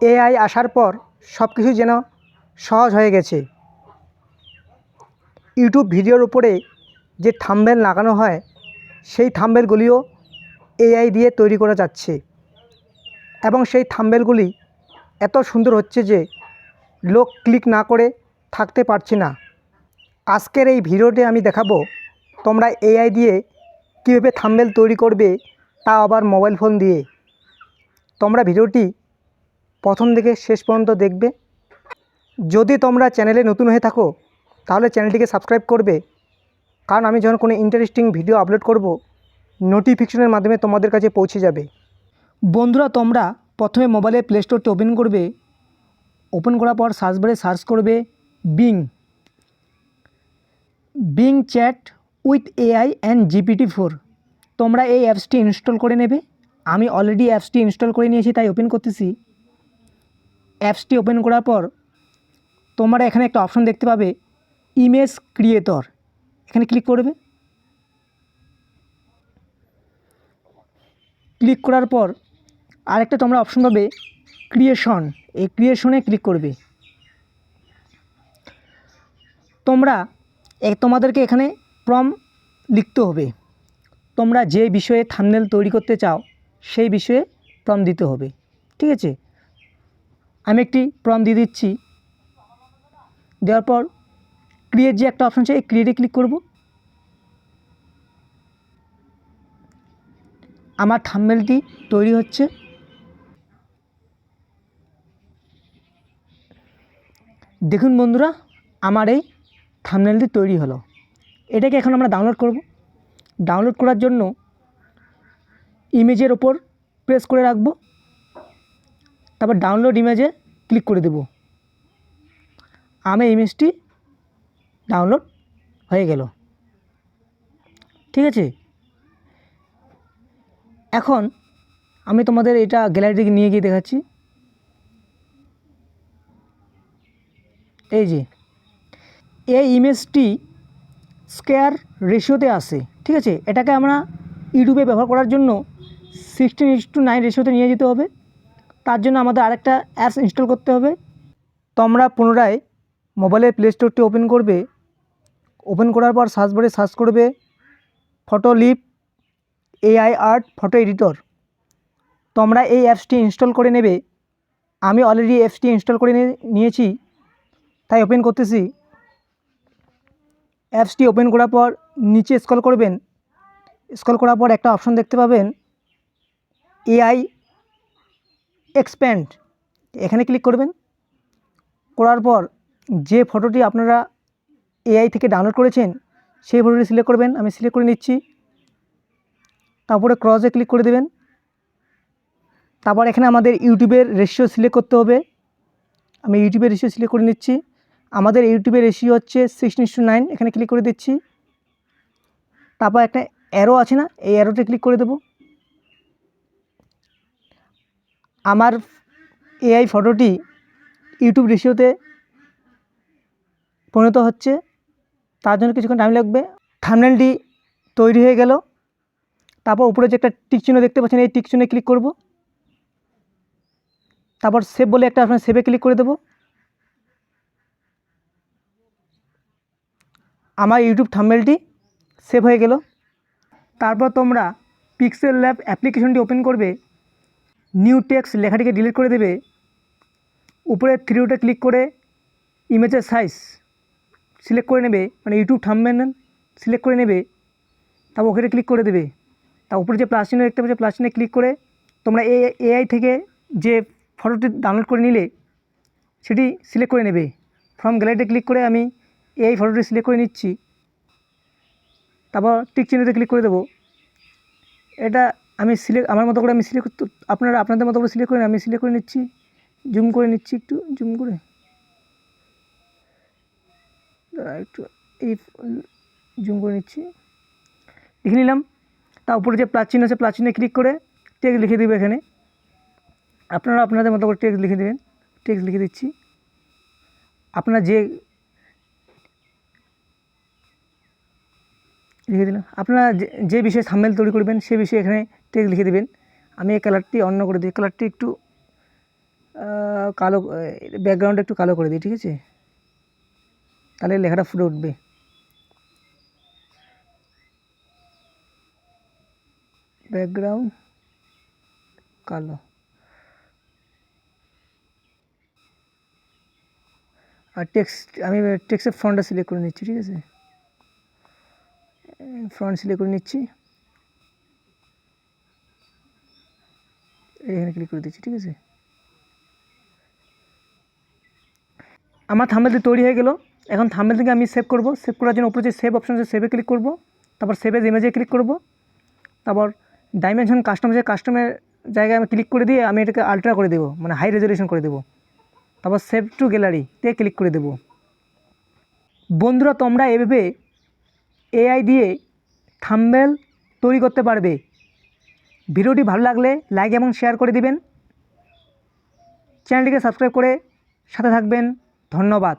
AI আসার পর সব কিছু যেন সহজ হয়ে গেছে। ইউটিউব ভিডিওর উপরে যে থাম্বনেল লাগানো হয় সেই থাম্বনেলগুলিও এআই দিয়ে তৈরি করা যাচ্ছে এবং সেই থাম্বনেলগুলি এত সুন্দর হচ্ছে যে লোক ক্লিক না করে থাকতে পারছে না। আজকের এই ভিডিওতে আমি দেখাবো তোমরা এআই দিয়ে কীভাবে থাম্বনেল তৈরি করবে, তা আবার মোবাইল ফোন দিয়ে। তোমরা ভিডিওটি প্রথম থেকে শেষ পর্যন্ত দেখবে। যদি তোমরা চ্যানেলে নতুন হয়ে থাকো তাহলে চ্যানেলটিকে সাবস্ক্রাইব করবে, কারণ আমি যখন কোনো ইন্টারেস্টিং ভিডিও আপলোড করব নোটিফিকেশনের মাধ্যমে তোমাদের কাছে পৌঁছে যাবে। বন্ধুরা, তোমরা প্রথমে মোবাইলে প্লে স্টোরটি ওপেন করবে। ওপেন করার পর সার্চ বারে সার্চ করবে being chat with AI and GPT-4। তোমরা এই অ্যাপসটি ইনস্টল করে নেবে। আমি অলরেডি অ্যাপসটি ইনস্টল করে নিয়েছি, তাই ওপেন করতেছি। অ্যাপসটি ওপেন করার পর তোমরা এখানে একটা অপশন দেখতে পাবে, ইমেজ ক্রিয়েটর। এখানে ক্লিক করবে। ক্লিক করার পর আরেকটা তোমরা অপশন পাবে ক্রিয়েশন। এই ক্রিয়েশনে ক্লিক করবে। তোমাদেরকে এখানে প্রম্পট লিখতে হবে। তোমরা যে বিষয়ে থাম্বনেল তৈরি করতে চাও সেই বিষয়ে প্রম্পট দিতে হবে, ঠিক আছে? আমি একটি প্রম্পট দিয়ে দিচ্ছি। দেওয়ার পর ক্রিয়েট যে একটা অপশন আছে, এই ক্রিয়েটে ক্লিক করব। আমার থাম্বনেলটি তৈরি হচ্ছে। দেখুন বন্ধুরা, আমার এই থাম্বনেলটি তৈরি হলো। এটাকে এখন আমরা ডাউনলোড করব। ডাউনলোড করার জন্য ইমেজের ওপর প্রেস করে রাখব, তারপর ডাউনলোড ইমেজে ক্লিক করে দেব। আমার ইমেজটি ডাউনলোড হয়ে গেল, ঠিক আছে? এখন আমি তোমাদের এটা গ্যালারি থেকে নিয়ে গিয়ে দেখাচ্ছি। এই যে এই ইমেজটি স্কোয়ার রেশিওতে আসে, ঠিক আছে? এটাকে আমরা ইউটিউবে ব্যবহার করার জন্য 16:9 রেশিওতে নিয়ে যেতে হবে। তার জন্য আমাদের আরেকটা অ্যাপস ইনস্টল করতে হবে। তোমরা পুনরায় মোবাইলের প্লে স্টোরটি ওপেন করবে। ওপেন করার পর সার্চ বারে সার্চ করবে ফটোলিপ এআই আর্ট ফটো এডিটর। তোমরা এই অ্যাপসটি ইনস্টল করে নেবে। আমি অলরেডি অ্যাপসটি ইনস্টল করে নিয়েছি, তাই ওপেন করতেছি। অ্যাপসটি ওপেন করার পর নিচে স্ক্রল করবেন। স্ক্রল করার পর একটা অপশন দেখতে পাবেন, এআই এক্সপ্যান্ড। এখানে ক্লিক করবেন। করার পর যে ফটোটি আপনারা এআই থেকে ডাউনলোড করেছেন সেই ফটোটি সিলেক্ট করবেন। আমি সিলেক্ট করে নিচ্ছি। তারপরে ক্রসে ক্লিক করে দেবেন। তারপর এখানে আমাদের ইউটিউবের রেশিও সিলেক্ট করতে হবে। আমি ইউটিউবের রেশিও সিলেক্ট করে নিচ্ছি। আমাদের ইউটিউবের রেশিও হচ্ছে 16:9। এখানে ক্লিক করে দিচ্ছি। তারপর একটা অ্যারো আছে না, এই অ্যারোতে ক্লিক করে দেব। আমার এআই ফটোটি ইউটিউব রেশিওতে পরিণত হচ্ছে, তার জন্য কিছুক্ষণ টাইম লাগবে। থাম্বনেলটি তৈরি হয়ে গেল। তারপর উপরে যে একটা টিক চিহ্ন দেখতে পাচ্ছেন, এই টিক চিহ্নে ক্লিক করব। তারপর সেভ বলে একটা অপশন, সেভে ক্লিক করে দেব। আমার ইউটিউব থাম্বনেলটি সেভ হয়ে গেল। তারপর তোমরা পিক্সেল ল্যাব অ্যাপ্লিকেশনটি ওপেন করবে। নিউ টেক্সট লেখাটিকে ডিলিট করে দেবে। উপরে থ্রি ডটে ক্লিক করে ইমেজের সাইজ সিলেক্ট করে নেবে, মানে ইউটিউব থাম্বনেল সিলেক্ট করে নেবে। তারপর ওখানে ক্লিক করে দেবে। তার উপরে যে প্লাস চিহ্ন দেখতে পাচ্ছ, প্লাস চিহ্নে ক্লিক করে তোমরা এআই থেকে যে ফটোটি ডাউনলোড করে নিলে সেটি সিলেক্ট করে নেবে। ফ্রম গ্যালারিতে ক্লিক করে আমি এআই ফটোটি সিলেক্ট করে নিচ্ছি। তারপর টিক চিহ্নতে ক্লিক করে দেবো। এটা আমি আমার মতো করে আমি সিলেক্ট, আপনারা আপনাদের মতো করে সিলেক্ট করে, আমি সিলেক্ট করে নিচ্ছি। জুম করে নিচ্ছি, একটু জুম করে, একটু এই জুম করে নিচ্ছি, লিখে নিলাম। তার উপরে যে প্লাস চিহ্ন আছে, প্লাস চিহ্নে ক্লিক করে টেক্সট লিখে দেবে। এখানে আপনারা আপনাদের মতো করে টেক্সট লিখে দেবেন। টেক্সট লিখে দিচ্ছি। আপনারা যে লিখে দিলাম, আপনারা যে বিষয়ে থাম্বনেল তৈরি করবেন সে বিষয়ে এখানে টেক্সট লিখে দেবেন। আমি এই কালারটি অন্য করে দিই, কালারটি একটু কালো ব্যাকগ্রাউন্ডটা একটু কালো করে দিই, ঠিক আছে? তাহলে লেখাটা ফুটে উঠবে। ব্যাকগ্রাউন্ড কালো। আর আমি টেক্সটের ফন্টটা সিলেক্ট করে নিচ্ছি, ঠিক আছে? ফন্ট সিলেক্ট করে নিচ্ছি, এখানে ক্লিক করে দিচ্ছি, ঠিক আছে? আমার থাম্বনেলটি তৈরি হয়ে গেল। এখন থাম্বনেল থেকে আমি সেভ করব। সেভ করার জন্য উপরে যে সেভ অপশন আছে সেভে ক্লিক করব, তারপর সেভ এজ ইমেজে ক্লিক করব, তারপর ডাইমেনশন কাস্টমের জায়গায় আমি ক্লিক করে দিয়ে আমি এটাকে আলট্রা করে দেবো, মানে হাই রেজলিউশন করে দেবো। তারপর সেভ টু গ্যালারিতে ক্লিক করে দেবো। বন্ধুরা, তোমরা এভাবে এআই দিয়ে থাম্বনেল তৈরি করতে পারবে। ভিডিওটি ভালো লাগলে লাইক এবং শেয়ার করে দিবেন। চ্যানেলটিকে সাবস্ক্রাইব করে সাথে থাকবেন। ধন্যবাদ।